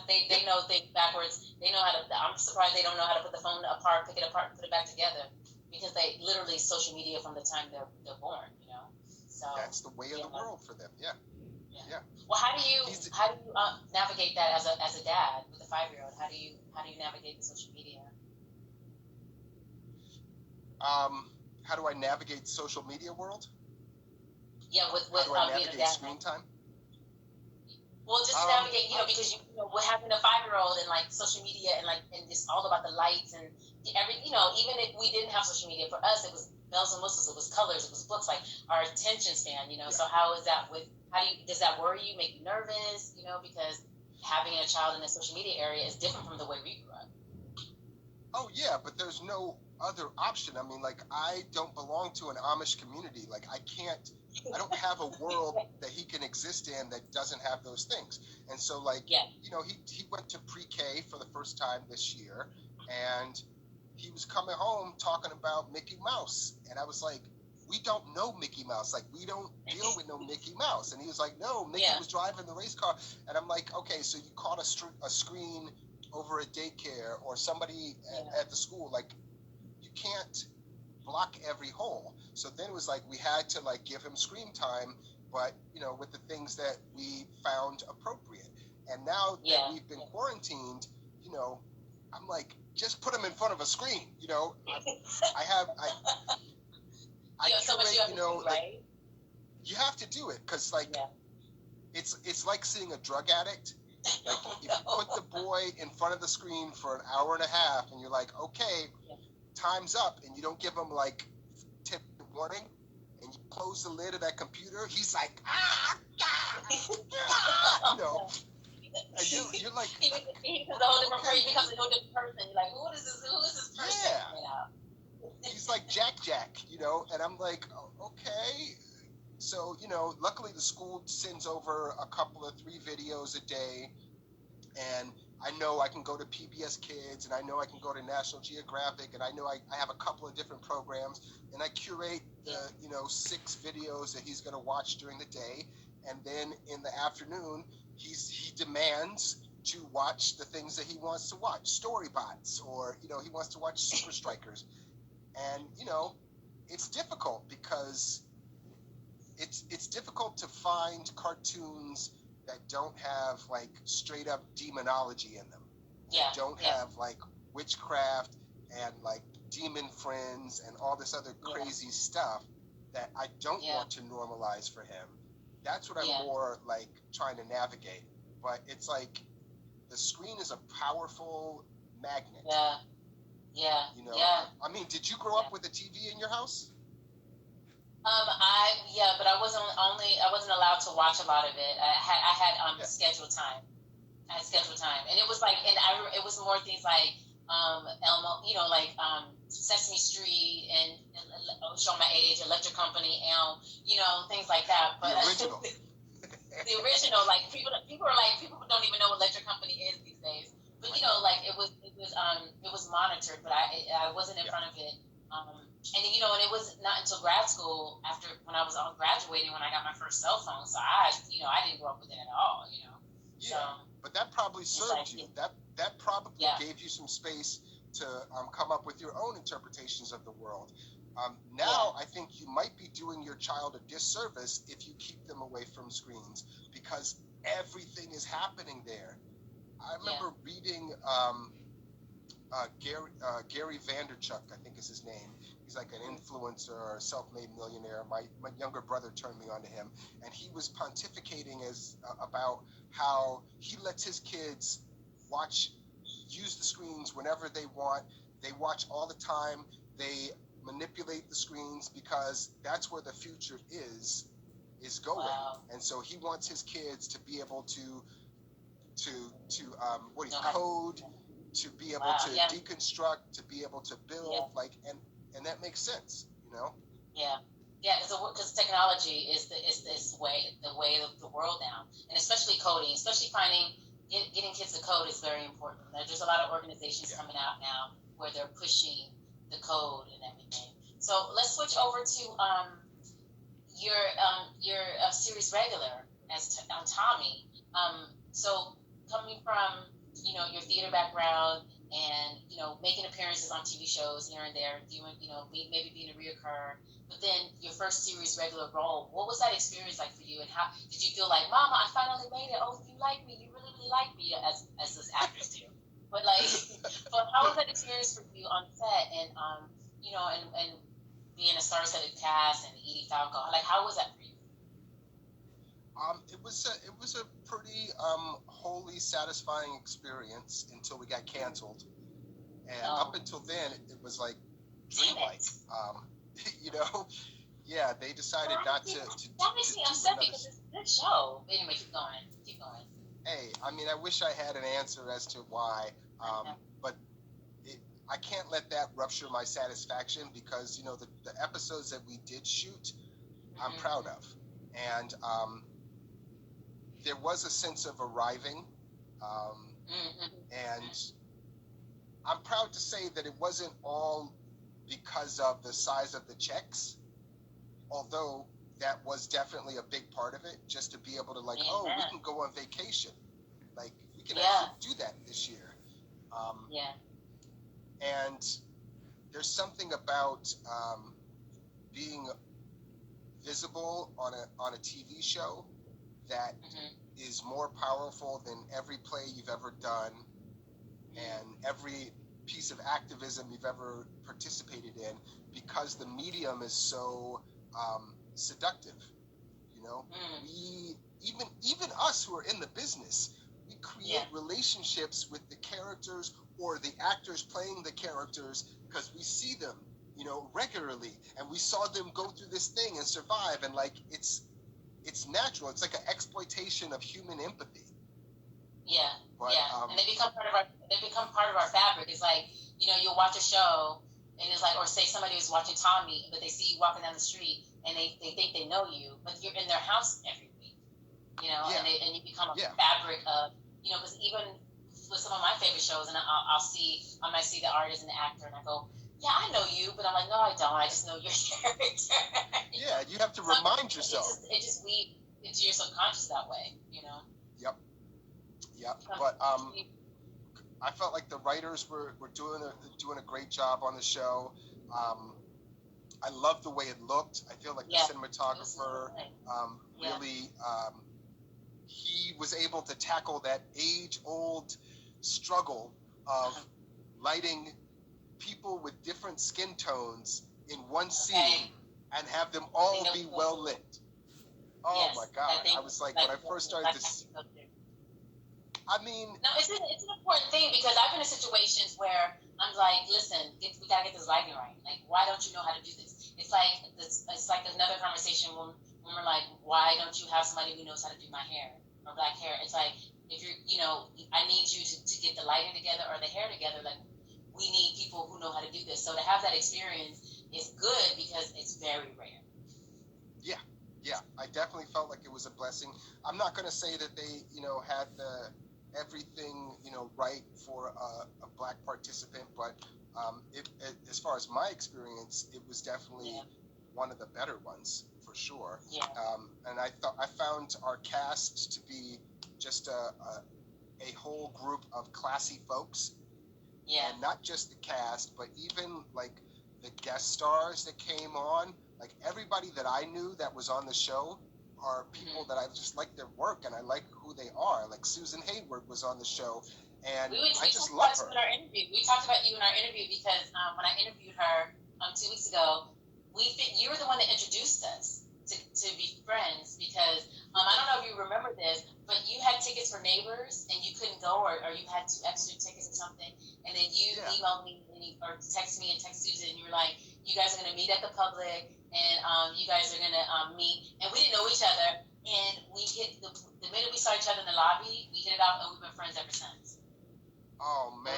C: They know things backwards. They know how to. I'm surprised they don't know how to put the phone apart, pick it apart, and put it back together, because they literally social media from the time they're born. So
B: that's the way of the world for them. Yeah.
C: Well, how do you navigate that as a dad with a 5-year-old? How do you navigate the social media?
B: How do I navigate the social media world?
C: Yeah, with
B: how do I
C: being a
B: navigate
C: dad.
B: Screen time?
C: Well, just navigate, because with having a 5-year-old and like social media and it's all about the lights and even if we didn't have social media, for us it was bells and whistles, it was colors, it was books, like our attention span, So how is that does that worry you, make you nervous, because having a child in the social media area is different from the way we grew up.
B: Oh yeah, but there's no other option. I mean, like, I don't belong to an Amish community. Like, I don't have a world that he can exist in that doesn't have those things. And so, like, he went to pre-K for the first time this year, and he was coming home talking about Mickey Mouse. And I was like, we don't know Mickey Mouse. Like, we don't deal with no Mickey Mouse. And he was like, no, Mickey was driving the race car. And I'm like, okay, so you caught a screen over a daycare or somebody at the school. Like, you can't block every hole. So then it was like we had to like give him screen time, but with the things that we found appropriate. And now that we've been quarantined, I'm like, just put him in front of a screen. I
C: so much right?
B: You have to do it because it's like seeing a drug addict. Like, if you put the boy in front of the screen for an hour and a half and you're like, okay, time's up, and you don't give him like tip warning, and you close the lid of that computer, he's like, and you're like,
C: he becomes a whole different person. He becomes a whole different person. You're like, who is this person?
B: Yeah. He's like Jack, and I'm like, oh, okay. So, luckily the school sends over a couple of 3 videos a day, and I know I can go to PBS Kids, and I know I can go to National Geographic, and I know I have a couple of different programs, and I curate the, 6 videos that he's going to watch during the day, and then in the afternoon, he demands to watch the things that he wants to watch, Storybots, or, he wants to watch Super Strikers, and, it's difficult because it's difficult to find cartoons that don't have like straight up demonology in them. Don't have like witchcraft and like demon friends and all this other crazy stuff that I don't want to normalize for him. That's what I'm more like trying to navigate. But it's like the screen is a powerful magnet. I mean, did you grow up with a TV in your house?
C: But I wasn't allowed to watch a lot of it. I had scheduled time. I had scheduled time, and it was like, it was more things like Elmo, Sesame Street, and show my age, Electric Company, Elm, things like that. But
B: the original.
C: the original, like people don't even know what Electric Company is these days. But you know, like it was monitored, but I wasn't in front of it. And you know, and it was not until grad school, after when I was graduating, when I got my first cell phone. So I didn't grow up with it at all. You know.
B: Yeah,
C: So,
B: but that probably served you. That probably gave you some space to come up with your own interpretations of the world. Now, I think you might be doing your child a disservice if you keep them away from screens, because everything is happening there. I remember reading Gary Vaynerchuk, I think is his name. He's like an influencer, self-made millionaire. My younger brother turned me on to him, and he was pontificating about how he lets his kids use the screens whenever they want. They watch all the time. They manipulate the screens because that's where the future is going. Wow. And so he wants his kids to be able to code, to be able to deconstruct, to be able to build, and that makes sense, you know?
C: Yeah. Yeah, because technology is the way of the world now, and especially coding, especially getting kids to code is very important. There's a lot of organizations coming out now where they're pushing the code and everything. So let's switch over to your series regular as Tommy. So coming from your theater background and making appearances on TV shows here and there, doing maybe being a reoccur, but then your first series regular role. What was that experience like for you, and how did you feel like, Mama, I finally made it? Oh, you like me? You really, really like me, as this actress do. But but how was that experience for you on set, and and being a star-studded cast and Edie Falco? Like, how was that for you?
B: It was a pretty wholly satisfying experience until we got canceled, and up until then it was like dreamlike. They decided not to.
C: That makes me upset because it's a good show. Anyway, keep going.
B: Hey, I mean, I wish I had an answer as to why, but I can't let that rupture my satisfaction, because the episodes that we did shoot, I'm proud of, and there was a sense of arriving, and I'm proud to say that it wasn't all because of the size of the checks, although that was definitely a big part of it, just to be able to we can go on vacation. Like, we can actually do that this year. And there's something about being visible on a TV show that is more powerful than every play you've ever done and every piece of activism you've ever participated in, because the medium is so seductive. We even us who are in the business, we create relationships with the characters or the actors playing the characters because we see them regularly, and we saw them go through this thing and survive, and it's natural. It's like an exploitation of human empathy.
C: Yeah, and they become part of our fabric. It's like, you'll watch a show, and it's like, or say somebody was watching Tommy, but they see you walking down the street, and they think they know you, but you're in their house every week, and you become a fabric of, because even with some of my favorite shows, and I might see the artist and the actor, and I go, yeah, I know you, but I'm like, no, I don't. I just know your character.
B: Yeah, you have to remind yourself.
C: It just weaves into your subconscious that way,
B: Yep. But I felt like the writers were doing a great job on the show. I loved the way it looked. I feel like the cinematographer really he was able to tackle that age-old struggle of lighting people with different skin tones in one scene and have them all be well lit. Oh my God! I was like, when I first started this. I mean,
C: no, it's an important thing, because I've been in situations where I'm like, listen, we gotta get this lighting right. Like, why don't you know how to do this? It's like another conversation when we're like, why don't you have somebody who knows how to do my hair or black hair? It's like, if you're, I need you to get the lighting together or the hair together. Like, we need people who know how to do this. So to have that experience is good because it's very rare.
B: Yeah, I definitely felt like it was a blessing. I'm not going to say that they, had everything, right for a black participant, but as far as my experience, it was definitely one of the better ones for sure.
C: Yeah.
B: And I found our cast to be just a whole group of classy folks.
C: Yeah.
B: And not just the cast, but even like the guest stars that came on. Like everybody that I knew that was on the show are people that I just like their work and I like who they are. Like Susan Hayward was on the show, and I just love her.
C: In our interview. We talked about you in our interview because when I interviewed her 2 weeks ago, you were the one that introduced us to be friends because I don't know if you remember this, but you had tickets for Neighbors and you couldn't go, or you had 2 extra tickets or something, and then you emailed me or text me and text Susan, and you were like, you guys are going to meet at the Public, and you guys are going to meet, and we didn't know each other, and we hit the minute we saw each other in the lobby, we hit it off, and we've been friends ever since.
B: Oh man!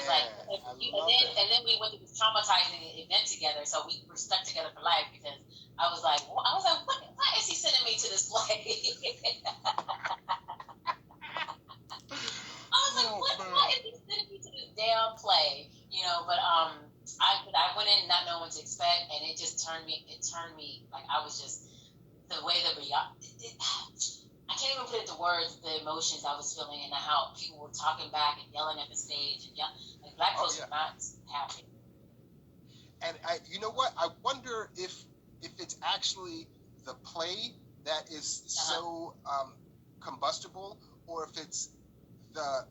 C: And then we went to this traumatizing event together, so we were stuck together for life because I was like, why is he sending me to this play? I was like, why is he sending me to this damn play? But I went in not knowing what to expect, and it just turned me. Like I was just the way that I can't even put into words the emotions I was feeling and how people were talking back and yelling at the stage and like black folks were not happy.
B: And you know what? I wonder if it's actually the play that is so combustible, or if it's the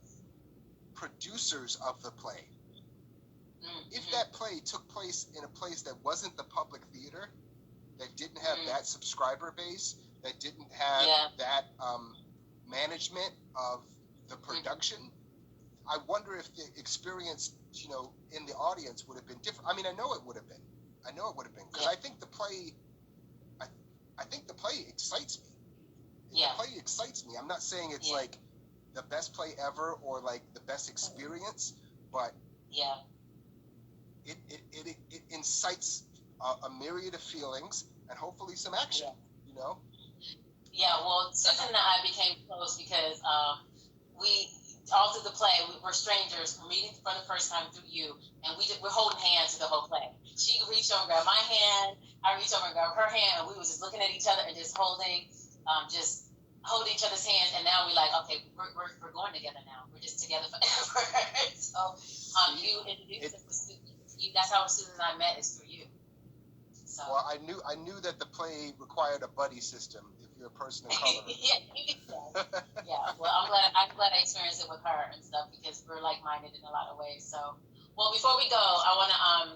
B: producers of the play. Mm-hmm. If that play took place in a place that wasn't the Public Theater, that didn't have that subscriber base, that didn't have that management of the production, I wonder if the experience, in the audience would have been different. I mean, I know it would have been. Because I think the play, I think the play excites me. The play excites me. I'm not saying it's like the best play ever or like the best experience, but it incites a myriad of feelings and hopefully some action.
C: Yeah, well, Susan and I became close because we all through the play we're strangers. We're meeting for the first time through you, and we're holding hands through the whole play. She reached over and grabbed my hand. I reached over and grabbed her hand, and we were just looking at each other and just holding each other's hands. And now we're like, okay, we're going together now. We're just together forever. So you introduced us. That's how Susan and I met, is through you. So.
B: Well, I knew that the play required a buddy system if you're a person of color.
C: Yeah. Well, I'm glad I experienced it with her and stuff because we're like-minded in a lot of ways. So, well, before we go, I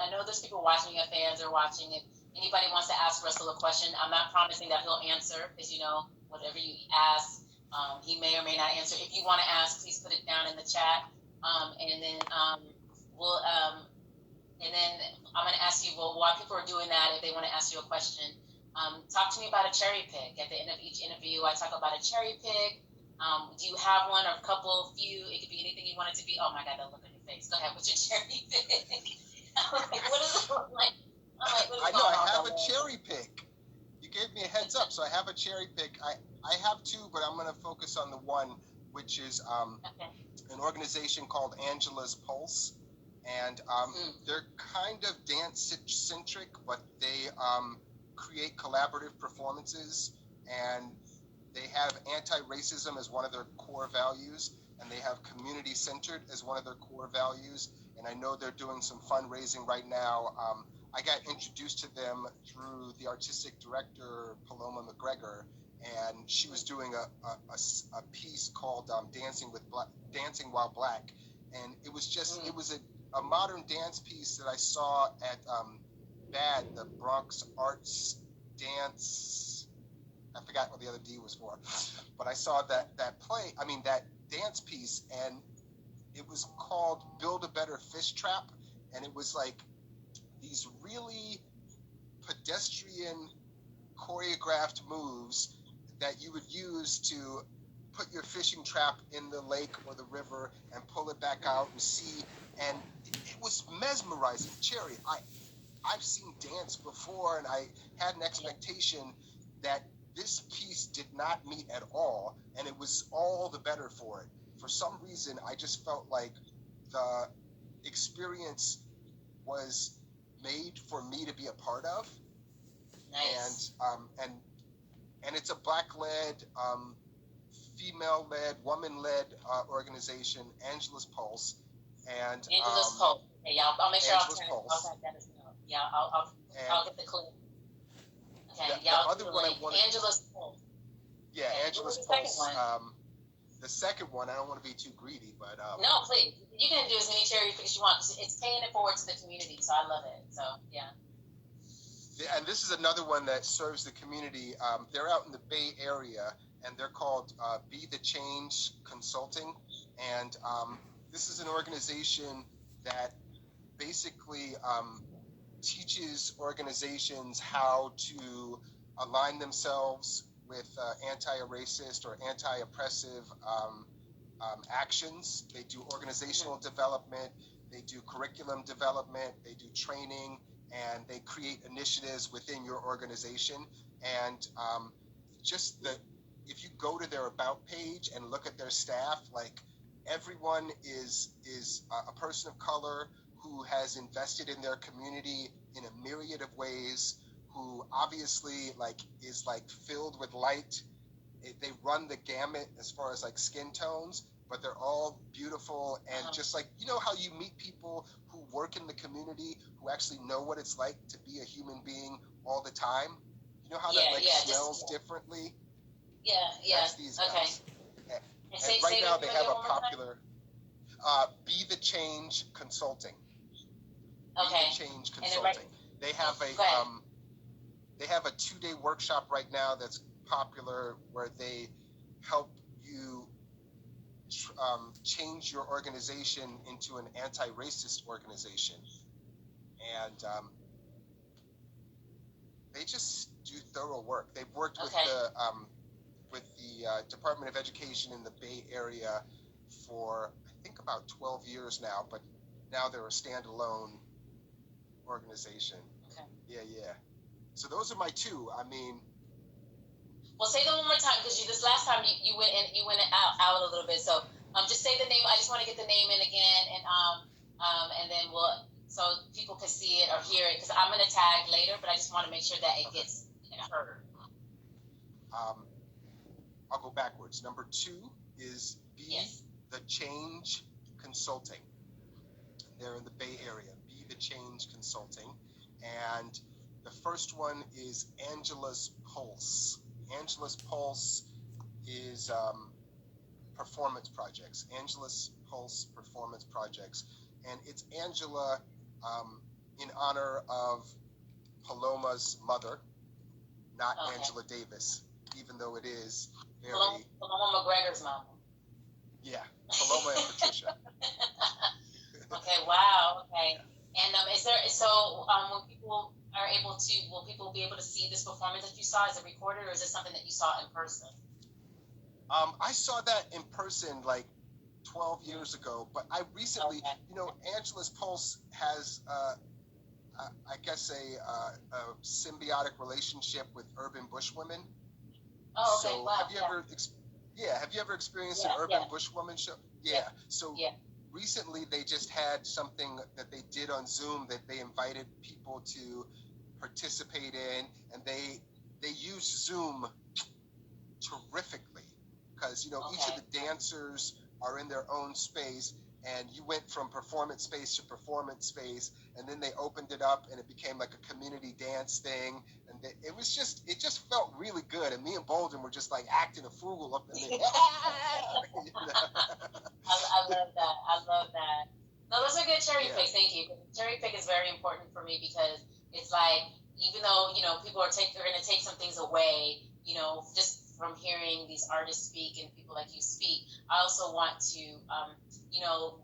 C: know there's people watching, your fans are watching. If anybody wants to ask Russell a question, I'm not promising that he'll answer because, whatever you ask, he may or may not answer. If you want to ask, please put it down in the chat. And then I'm going to ask you, while people are doing that, if they want to ask you a question, talk to me about a cherry pick. At the end of each interview, I talk about a cherry pick. Do you have one or a couple, few? It could be anything you want it to be. Oh my God, that look on your face. Go ahead, what's your cherry pick? What does it look like?
B: I know, I have a cherry pick. You gave me a heads up, so I have a cherry pick. I have two, but I'm going to focus on the one, which is an organization called Angela's Pulse. And they're kind of dance-centric, but they create collaborative performances, and they have anti-racism as one of their core values, and they have community-centered as one of their core values. And I know they're doing some fundraising right now. I got introduced to them through the artistic director, Paloma McGregor, and she was doing a piece called Dancing While Black. And it was just, it was a modern dance piece that I saw at BAD, the Bronx Arts Dance. I forgot what the other D was for, but I saw that dance piece, and it was called Build a Better Fish Trap, and it was like these really pedestrian choreographed moves that you would use to put your fishing trap in the lake or the river and pull it back out and see. And it was mesmerizing. Cherry, I've seen dance before, and I had an expectation that this piece did not meet at all, and it was all the better for it. For some reason, I just felt like the experience was made for me to be a part of.
C: Nice.
B: And it's a black-led, female-led, woman-led organization, Angela's Pulse, and
C: Angela's Pulse. Okay, y'all. I'll make sure
B: Angela's
C: I'll
B: Pulse.
C: type that as well. Yeah, I'll get the clip. Okay,
B: the
C: y'all.
B: other one I wanted,
C: Angela's Pulse.
B: yeah,
C: Okay,
B: Angela's
C: what was
B: Pulse.
C: the second one?
B: The second one, I don't want to be too greedy, but
C: No, please. You can do as many cherry picks you want because it's paying it forward to the community. So I love it. So yeah.
B: And this is another one that serves the community. They're out in the Bay Area, and they're called Be the Change Consulting. And this is an organization that basically teaches organizations how to align themselves with anti-racist or anti-oppressive actions. They do organizational development, they do curriculum development, they do training, and they create initiatives within your organization. And if you go to their about page and look at their staff, like everyone is a person of color who has invested in their community in a myriad of ways, who obviously is filled with light. They run the gamut as far as like skin tones, but they're all beautiful. And just like, you know how you meet people who work in the community who actually know what it's like to be a human being all the time? You know how that smells differently?
C: Yeah.
B: That's these guys.
C: And
B: right now they have a popular Be the Change Consulting.
C: Okay.
B: Be the Change Consulting. They have a 2-day workshop right now that's popular where they help you change your organization into an anti-racist organization. And they just do thorough work. They've worked with the Department of Education in the Bay Area for I think about 12 years now, but now they're a standalone organization.
C: Okay.
B: Yeah. So those are my two. I mean,
C: well, say them one more time because this last time you went out a little bit. So just say the name. I just want to get the name in again, and then so people can see it or hear it because I'm gonna tag later, but I just want to make sure that it gets heard.
B: I'll go backwards. Number 2 is Be the Change Consulting. They're in the Bay Area. Be the Change Consulting. And the first one is Angela's Pulse. Angela's Pulse is performance projects. Angela's Pulse performance projects. And it's Angela in honor of Paloma's mother, not Angela Davis, even though it is very...
C: Paloma McGregor's mom.
B: Yeah, Paloma and Patricia.
C: Okay, wow, okay. And is there, so when people are able to, will people be able to see this performance that you saw? Is it recorded or is it something that you saw in person?
B: I saw that in person like 12 years ago, but I recently, Angela's Pulse has, I guess, a symbiotic relationship with Urban Bushwomen.
C: Oh, okay,
B: so
C: wow.
B: Have you ever experienced an Urban Bushwoman show? Yeah. So recently they just had something that they did on Zoom that they invited people to participate in, and they use Zoom terrifically because each of the dancers are in their own space, and you went from performance space to performance space, and then they opened it up and it became like a community dance thing, and it just felt really good. And me and Bolden were just like acting a fool up in there.
C: I love that. No, those are good cherry picks. Thank you. Cherry pick is very important for me because it's like, even though people are going to take some things away, just from hearing these artists speak and people like you speak, I also want to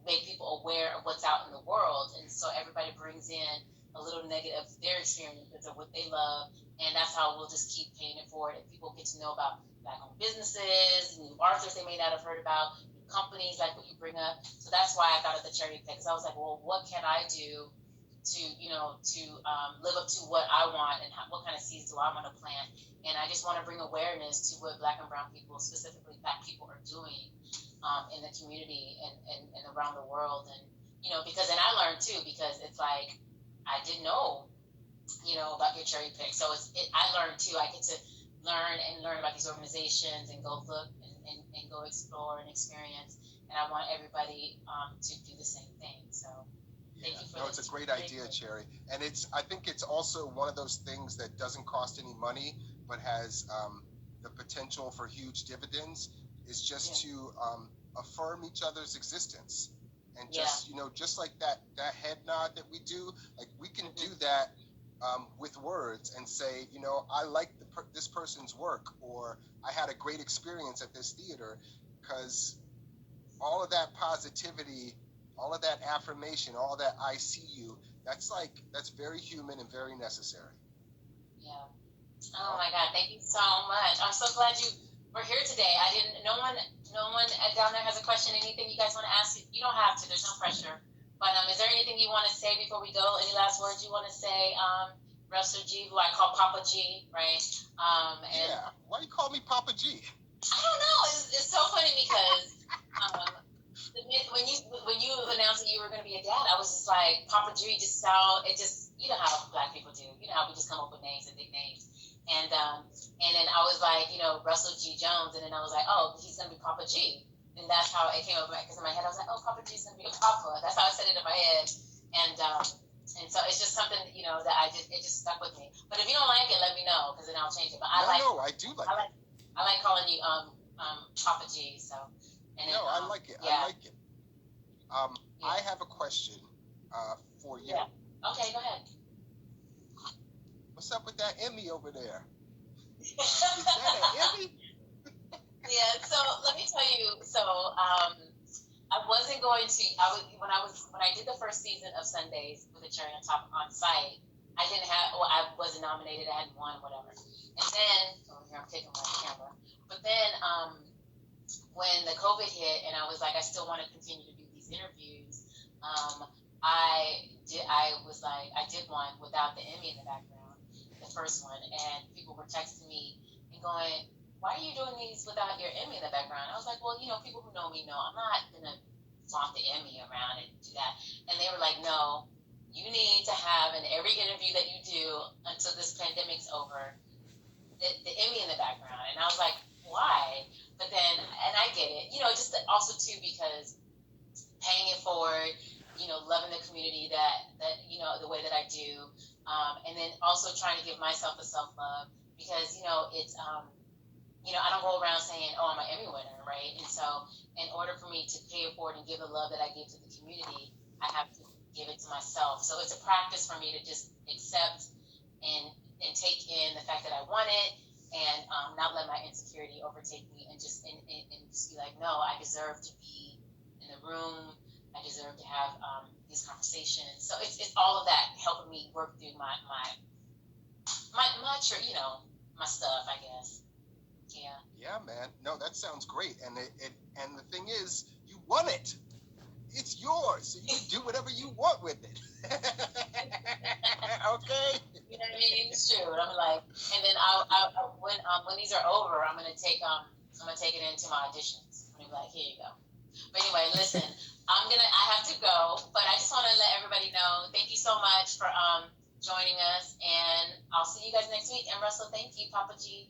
C: make people aware of what's out in the world, and so everybody brings in a little negative of their experiences or what they love, and that's how we'll just keep paying it forward, and people get to know about black-owned businesses, new authors they may not have heard about, companies like what you bring up. So that's why I thought of the cherry pick, because I was like, well, what can I do live up to what I want and what kind of seeds do I want to plant. And I just want to bring awareness to what Black and brown people, specifically Black people, are doing in the community and around the world. And, because, and I learned too, because it's like, I didn't know, about your cherry pick. So I learned too. I get to learn about these organizations and go look and go explore and experience. And I want everybody to do the same thing. So thank you for
B: it's a great idea, Cherry. And I think it's also one of those things that doesn't cost any money, but has the potential for huge dividends, is just to affirm each other's existence. And just, just like that head nod that we do, like we can do that with words and say, I like this person's work, or I had a great experience at this theater, because all of that positivity, all of that affirmation, all that I see you, that's very human and very necessary.
C: Yeah. Oh my God, thank you so much. I'm so glad you were here today. No one down there has a question, anything you guys want to ask? You don't have to, there's no pressure. But is there anything you want to say before we go? Any last words you want to say? Russell G, who I call Papa G, right?
B: Why do you call me Papa G?
C: I don't know. It's so funny because when you announced that you were going to be a dad, I was just like, Papa G just you know how Black people do. You know how we just come up with names and nicknames. And then I was like, Russell G. Jones, and then I was like, oh, he's going to be Papa G. And that's how it came over, because in my head I was like, oh, Papa G's going to be a papa. That's how I said it in my head. And so it's just something, that it just stuck with me. But if you don't like it, let me know, because then I'll change it. But I
B: do like it.
C: I like calling you Papa G. So.
B: I like it.
C: Yeah.
B: I like it. I have a question for you.
C: Yeah. Okay, go ahead.
B: What's up with that Emmy over there? Is that an Emmy?
C: Yeah. So let me tell you. So I wasn't going to. When I did the first season of Sundays with a Cherry on Top on site. I didn't have. Well, I wasn't nominated. I hadn't won, whatever. And then here I'm taking my camera. But then when the COVID hit, and I was like, I still want to continue to do these interviews. I did one without the Emmy in the background, the first one, and people were texting me and going, why are you doing these without your Emmy in the background? I was like, well, people who know me know I'm not gonna flaunt the Emmy around and do that. And they were like, no, you need to have in every interview that you do until this pandemic's over, the Emmy in the background. And I was like, why? But then, and I get it, just also too, because paying it forward, loving the community that the way that I do, and then also trying to give myself a self-love, because, it's, I don't go around saying, oh, I'm an Emmy winner, right? And so in order for me to pay it forward and give the love that I give to the community, I have to give it to myself. So it's a practice for me to just accept and take in the fact that I want it, and not let my insecurity overtake me, and just be like, no, I deserve to be in the room. I deserve to have these conversations. So it's all of that helping me work through my my stuff, I guess. Yeah.
B: Yeah, man. No, that sounds great. And and the thing is, you won it. It's yours, so you can do whatever you want with it. Okay.
C: You know what I mean? It's true. I'm like, and then when these are over, I'm gonna take it into my auditions. I'm gonna be like, here you go. But anyway, listen, I have to go, but I just want to let everybody know, thank you so much for joining us, and I'll see you guys next week. And Russell, thank you, Papa G.